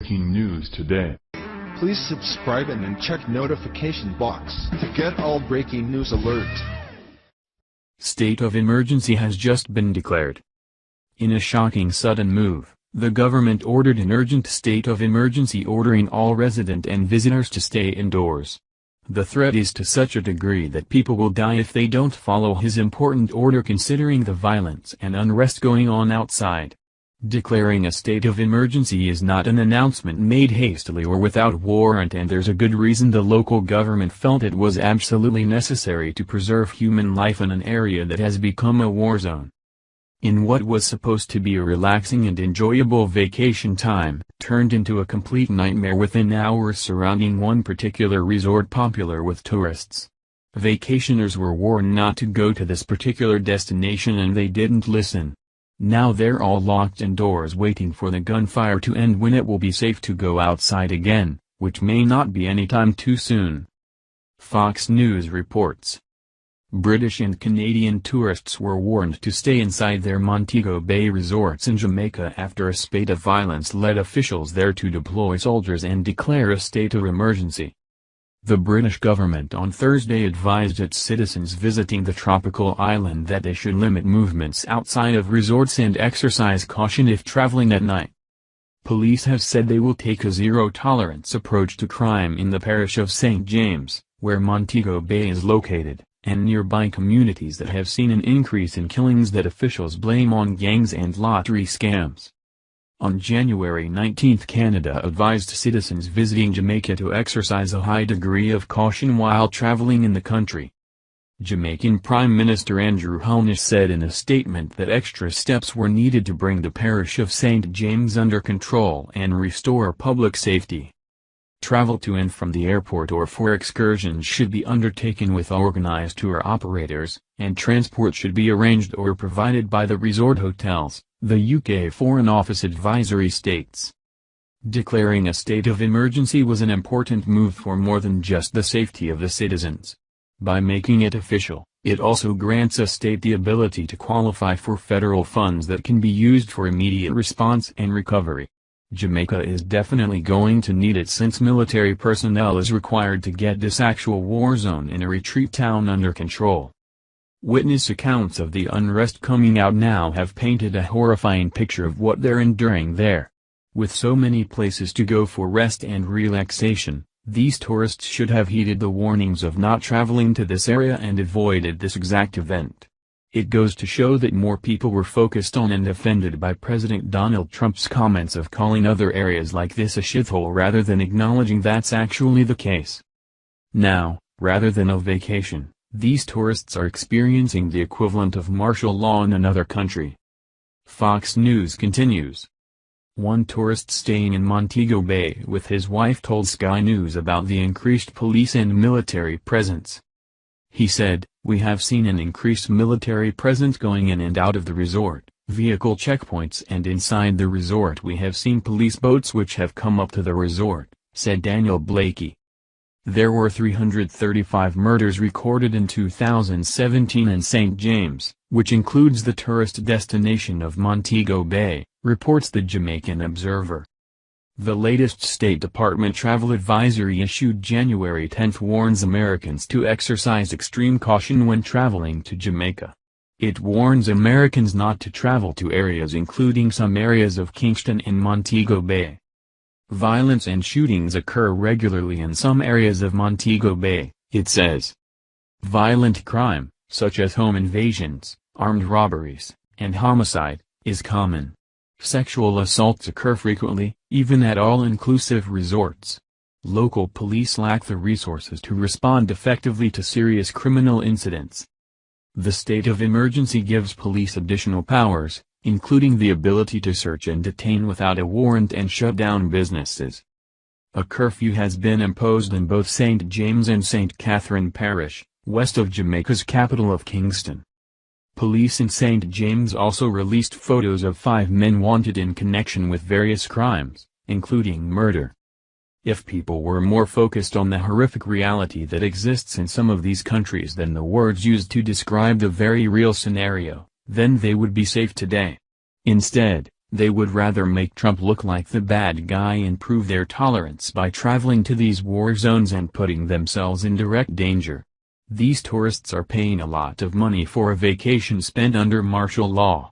breaking news today. Please subscribe and then check notification box to get all breaking news alerts. State of emergency has just been declared. In a shocking sudden move, the government ordered an urgent state of emergency, ordering all residents and visitors to stay indoors. The threat is to such a degree that people will die if they don't follow his important order, considering the violence and unrest going on outside. Declaring a state of emergency is not an announcement made hastily or without warrant, and there's a good reason the local government felt it was absolutely necessary to preserve human life in an area that has become a war zone. In what was supposed to be a relaxing and enjoyable vacation time, turned into a complete nightmare within hours surrounding one particular resort popular with tourists. Vacationers were warned not to go to this particular destination and they didn't listen. Now they're all locked indoors waiting for the gunfire to end, when it will be safe to go outside again, which may not be anytime too soon. Fox News reports. British and Canadian tourists were warned to stay inside their Montego Bay resorts in Jamaica after a spate of violence led officials there to deploy soldiers and declare a state of emergency. The British government on Thursday advised its citizens visiting the tropical island that they should limit movements outside of resorts and exercise caution if traveling at night. Police have said they will take a zero-tolerance approach to crime in the parish of St. James, where Montego Bay is located, and nearby communities that have seen an increase in killings that officials blame on gangs and lottery scams. On January 19, Canada advised citizens visiting Jamaica to exercise a high degree of caution while traveling in the country. Jamaican Prime Minister Andrew Holness said in a statement that extra steps were needed to bring the parish of St. James under control and restore public safety. Travel to and from the airport or for excursions should be undertaken with organized tour operators, and transport should be arranged or provided by the resort hotels, the UK Foreign Office advisory states. Declaring a state of emergency was an important move for more than just the safety of the citizens. By making it official, it also grants a state the ability to qualify for federal funds that can be used for immediate response and recovery. Jamaica is definitely going to need it, since military personnel is required to get this actual war zone in a retreat town under control. Witness accounts of the unrest coming out now have painted a horrifying picture of what they're enduring there. With so many places to go for rest and relaxation, these tourists should have heeded the warnings of not traveling to this area and avoided this exact event. It goes to show that more people were focused on and offended by President Donald Trump's comments of calling other areas like this a shithole rather than acknowledging that's actually the case. Now, rather than a vacation, these tourists are experiencing the equivalent of martial law in another country. Fox News continues. One tourist staying in Montego Bay with his wife told Sky News about the increased police and military presence. He said, "We have seen an increased military presence going in and out of the resort, vehicle checkpoints, and inside the resort we have seen police boats which have come up to the resort," said Daniel Blakey. There were 335 murders recorded in 2017 in St. James, which includes the tourist destination of Montego Bay, reports the Jamaican Observer. The latest State Department travel advisory issued January 10 warns Americans to exercise extreme caution when traveling to Jamaica. It warns Americans not to travel to areas including some areas of Kingston and Montego Bay. Violence and shootings occur regularly in some areas of Montego Bay, it says. Violent crime, such as home invasions, armed robberies, and homicide, is common. Sexual assaults occur frequently, even at all-inclusive resorts. Local police lack the resources to respond effectively to serious criminal incidents. The state of emergency gives police additional powers, including the ability to search and detain without a warrant and shut down businesses. A curfew has been imposed in both St. James and St. Catherine Parish, west of Jamaica's capital of Kingston. Police in St. James also released photos of 5 men wanted in connection with various crimes, including murder. If people were more focused on the horrific reality that exists in some of these countries than the words used to describe the very real scenario, then they would be safe today. Instead, They would rather make Trump look like the bad guy and prove their tolerance by traveling to these war zones and putting themselves in direct danger. These tourists are paying a lot of money for a vacation spent under martial law.